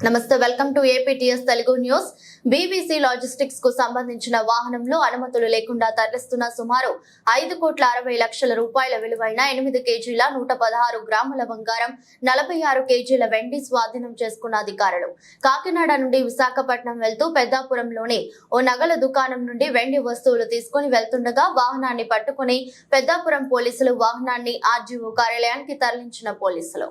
నమస్తే, welcome to APTS Telugu news. BBC logistics కు సంబంధించిన వాహనంలో అనుమతులు లేకుండా తరలిస్తున్న సుమారు 5,60,00,000 రూపాయల విలువైన 8 కేజీల 116 గ్రాముల బంగారం, 46 కేజీల వెండి స్వాధీనం చేసుకున్న అధికారులు. కాకినాడ నుండి విశాఖపట్నం వెళ్తూ పెద్దాపురంలోని ఓ నగల దుకాణం నుండి వెండి వస్తువులు తీసుకుని వెళ్తుండగా వాహనాన్ని పట్టుకుని పెద్దాపురం పోలీసులు వాహనాన్ని ఆర్జీఓ కార్యాలయానికి తరలించిన పోలీసులు.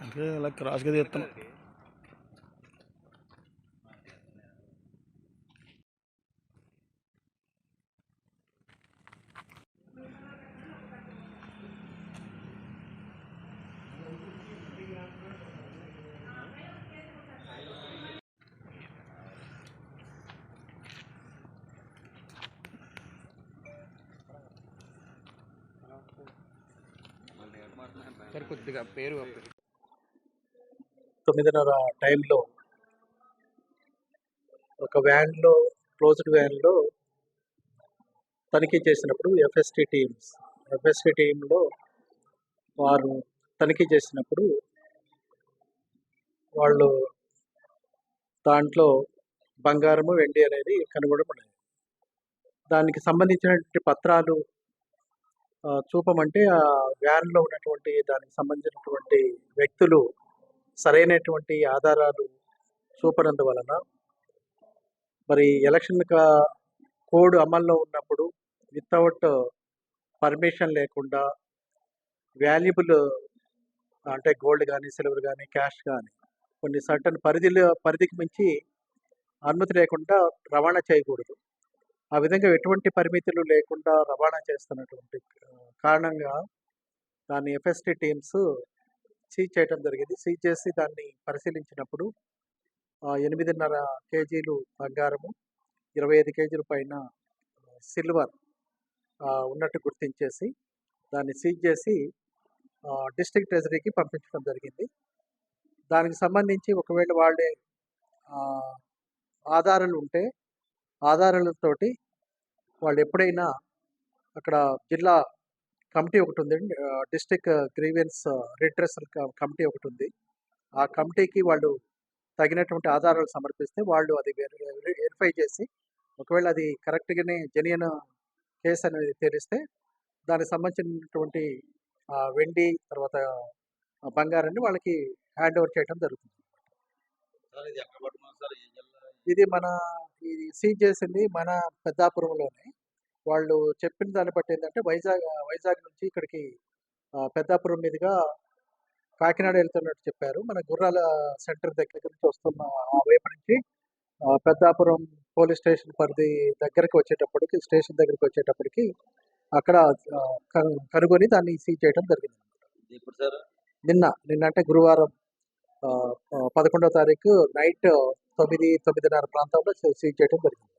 అంటే ఇలా క్రాస్గా తీస్తున్నాం. కొద్దిగా పేరు 9:30 టైంలో ఒక వ్యాన్లో, క్లోజ్డ్ వ్యాన్లో తనిఖీ చేసినప్పుడు ఎఫ్ఎస్టీ టీంలో వారు తనిఖీ చేసినప్పుడు వాళ్ళు దాంట్లో బంగారము, వెండి అనేది కనుగొనబడింది. దానికి సంబంధించినటువంటి పత్రాలు చూపమంటే ఆ వ్యాన్లో ఉన్నటువంటి దానికి సంబంధించినటువంటి వ్యక్తులు సరైనటువంటి ఆధారాలు చూపనందువలన మరి ఎలక్షన్ కోడ్ అమల్లో ఉన్నప్పుడు వితౌట్ పర్మిషన్ లేకుండా వాల్యుబుల్ అంటే గోల్డ్ కానీ, సిల్వర్ కానీ, క్యాష్ కానీ కొన్ని సర్టన్ పరిధికి మించి అనుమతి లేకుండా రవాణా చేయకూడదు. ఆ విధంగా ఎటువంటి పరిమితులు లేకుండా రవాణా చేస్తున్నటువంటి కారణంగా దాన్ని ఎఫ్ఎస్టీ టీమ్స్ సీజ్ చేయడం జరిగింది. సీజ్ చేసి దాన్ని పరిశీలించినప్పుడు 8.5 కేజీలు బంగారము, 25 కేజీల పైన సిల్వర్ ఉన్నట్టు గుర్తించేసి దాన్ని సీజ్ చేసి డిస్ట్రిక్ట్ ట్రెజరీకి పంపించడం జరిగింది. దానికి సంబంధించి ఒకవేళ వాళ్ళే ఆధారాలు ఉంటే ఆధారాలతోటి వాళ్ళు ఎప్పుడైనా అక్కడ జిల్లా కమిటీ ఒకటి ఉంది, డిస్ట్రిక్ట్ గ్రీవెన్స్ రిడ్రెసల్ కమిటీ ఒకటి ఉంది. ఆ కమిటీకి వాళ్ళు తగినటువంటి ఆధారాలు సమర్పిస్తే వాళ్ళు అది వెరిఫై చేసి ఒకవేళ అది కరెక్ట్గానే జెన్యూన్ కేసు అనేది తెలిస్తే దానికి సంబంధించినటువంటి వెండి తర్వాత బంగారాన్ని వాళ్ళకి హ్యాండ్ ఓవర్ చేయడం జరుగుతుంది. ఇది సీజ్ చేసింది మన పెద్దాపురంలోనే. వాళ్ళు చెప్పిన దాన్ని బట్టి ఏంటంటే వైజాగ్ నుంచి ఇక్కడికి పెద్దాపురం మీదుగా కాకినాడ వెళ్తున్నట్టు చెప్పారు. మన గుర్రాల సెంటర్ దగ్గర నుంచి వస్తున్న ఆ వైపు నుంచి పెద్దాపురం పోలీస్ స్టేషన్ పరిధి స్టేషన్ దగ్గరికి వచ్చేటప్పటికి అక్కడ కనుగొని దాన్ని సీజ్ చేయడం జరిగింది. నిన్న అంటే గురువారం 11వ తారీఖు నైట్ 9:30 ప్రాంతంలో సీజ్ చేయడం జరిగింది.